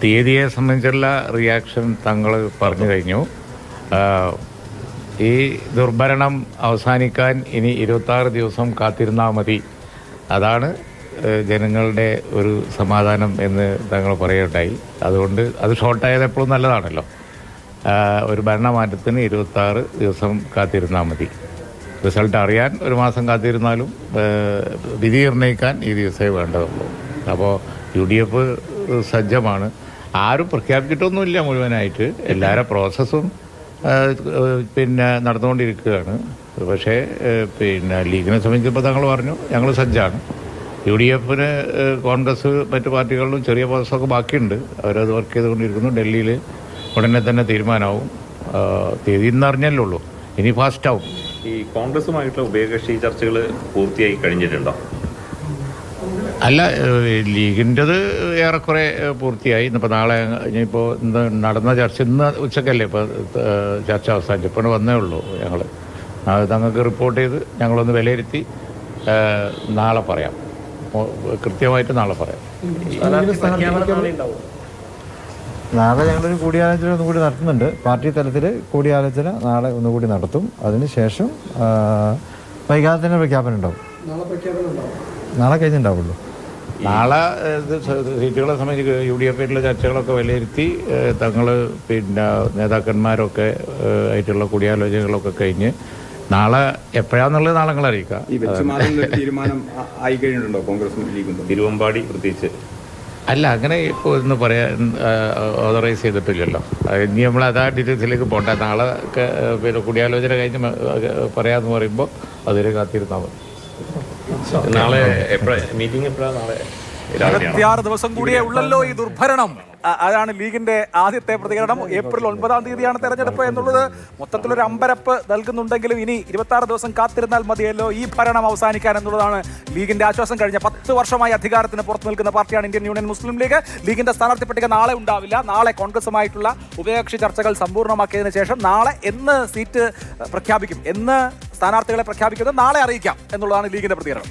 തീയതിയെ സംബന്ധിച്ചുള്ള റിയാക്ഷൻ തങ്ങൾ പറഞ്ഞു കഴിഞ്ഞു. ഈ ദുർഭരണം അവസാനിക്കാൻ ഇനി 26 ദിവസം കാത്തിരുന്നാൽ മതി. അതാണ് ജനങ്ങളുടെ ഒരു സമാധാനം എന്ന് തങ്ങൾ പറയുകയുണ്ടായി. അതുകൊണ്ട് അത് ഷോർട്ടായത് എപ്പോഴും നല്ലതാണല്ലോ. ഒരു ഭരണമാറ്റത്തിന് 26 ദിവസം കാത്തിരുന്നാൽ മതി. റിസൾട്ട് അറിയാൻ ഒരു മാസം കാത്തിരുന്നാലും വിധി നിർണ്ണയിക്കാൻ ഈ ദിവസമേ വേണ്ടതുള്ളൂ. അപ്പോൾ UDF സജ്ജമാണ്. ആരും പ്രഖ്യാപിച്ചിട്ടൊന്നുമില്ല മുഴുവനായിട്ട്. എല്ലാവരുടെ പ്രോസസ്സും നടന്നുകൊണ്ടിരിക്കുകയാണ്. പക്ഷേ ലീഗിനെ സംബന്ധിച്ചപ്പോൾ തങ്ങൾ പറഞ്ഞു ഞങ്ങൾ സജ്ജാണ്. UDF കോൺഗ്രസ് മറ്റു പാർട്ടികളിലും ചെറിയ പ്രോസസ്സൊക്കെ ബാക്കിയുണ്ട്. അവരത് വർക്ക് ചെയ്തുകൊണ്ടിരിക്കുന്നു. ഡൽഹിയിൽ ഉടനെ തന്നെ തീരുമാനമാവും. തീയതി ഇന്നറിഞ്ഞല്ലേ ഉള്ളൂ. ഇനി ഫാസ്റ്റാവും. ഈ കോൺഗ്രസുമായിട്ടുള്ള ഉഭയകക്ഷി ചർച്ചകൾ പൂർത്തിയായി കഴിഞ്ഞിട്ടുണ്ടോ? അല്ല, ലീഗിൻ്റെത് ഏറെക്കുറെ പൂർത്തിയായി. ഇന്നിപ്പോൾ നാളെ ഇനിയിപ്പോൾ ഇന്ന് നടന്ന ചർച്ച ഇന്ന് ഉച്ചക്കല്ലേ ഇപ്പോൾ ചർച്ച അവസാനിച്ചു. ഇപ്പോൾ വന്നേ ഉള്ളൂ. ഞങ്ങൾ തങ്ങൾക്ക് റിപ്പോർട്ട് ചെയ്ത് ഞങ്ങളൊന്ന് വിലയിരുത്തി നാളെ പറയാം. കൃത്യമായിട്ട് നാളെ പറയാം. നാളെ ഞങ്ങളൊരു കൂടിയാലോചന ഒന്നുകൂടി നടത്തുന്നുണ്ട്. പാർട്ടി തലത്തിൽ കൂടിയാലോചന നാളെ ഒന്നുകൂടി നടത്തും. അതിനുശേഷം വൈകാതെ തന്നെ പ്രഖ്യാപനം ഉണ്ടാവും. നാളെ കഴിഞ്ഞിട്ടുണ്ടാവുള്ളൂ. നാളെ സീറ്റുകളെ സംബന്ധിച്ച് UDF ചർച്ചകളൊക്കെ വിലയിരുത്തി തങ്ങൾ നേതാക്കന്മാരൊക്കെ ആയിട്ടുള്ള കൂടിയാലോചനകളൊക്കെ കഴിഞ്ഞ് നാളെ എപ്പോഴാന്നുള്ളത് നാളെ നിങ്ങൾ അറിയിക്കാം. തീരുമാനം ആയി കഴിഞ്ഞിട്ടുണ്ടോ കോൺഗ്രസും ലീഗും? തിരുവമ്പാടി പ്രത്യേകിച്ച് അല്ല, അങ്ങനെ ഇപ്പോൾ ഒന്ന് പറയാൻ ഓതറൈസ് ചെയ്തിട്ടില്ലല്ലോ. ഇനി നമ്മൾ അതാ ഡീറ്റെയിൽസിലേക്ക് പോകണ്ട. നാളെ കൂടിയാലോചന കഴിഞ്ഞ് പറയാമെന്ന് പറയുമ്പോൾ അതിൽ കാത്തിരുന്നാൽ മതി. നാളെ മീറ്റിംഗ് എപ്പോഴാണ്? നാളെ 26 ദിവസം കൂടിയേ ഉള്ളല്ലോ ഈ ദുർഭരണം. അതാണ് ലീഗിന്റെ ആദ്യത്തെ പ്രതികരണം. ഏപ്രിൽ 9-ാം തീയതിയാണ് തെരഞ്ഞെടുപ്പ് എന്നുള്ളത് മൊത്തത്തിലൊരു അമ്പരപ്പ് നൽകുന്നുണ്ടെങ്കിലും ഇനി 26 ദിവസം കാത്തിരുന്നാൽ മതിയല്ലോ ഈ ഭരണം അവസാനിക്കാൻ എന്നുള്ളതാണ് ലീഗിന്റെ ആശ്വാസം. കഴിഞ്ഞ 10 വർഷമായി അധികാരത്തിന് പുറത്തു നിൽക്കുന്ന പാർട്ടിയാണ് ഇന്ത്യൻ യൂണിയൻ മുസ്ലിം ലീഗ്. ലീഗിന്റെ സ്ഥാനാർത്ഥി പട്ടിക നാളെ ഉണ്ടാവില്ല. നാളെ കോൺഗ്രസുമായിട്ടുള്ള ഉഭയകക്ഷി ചർച്ചകൾ സമ്പൂർണ്ണമാക്കിയതിനു ശേഷം നാളെ എന്ന് സീറ്റ് പ്രഖ്യാപിക്കും, എന്ന് സ്ഥാനാർത്ഥികളെ പ്രഖ്യാപിക്കുന്നത് നാളെ അറിയിക്കാം എന്നുള്ളതാണ് ലീഗിന്റെ പ്രതികരണം.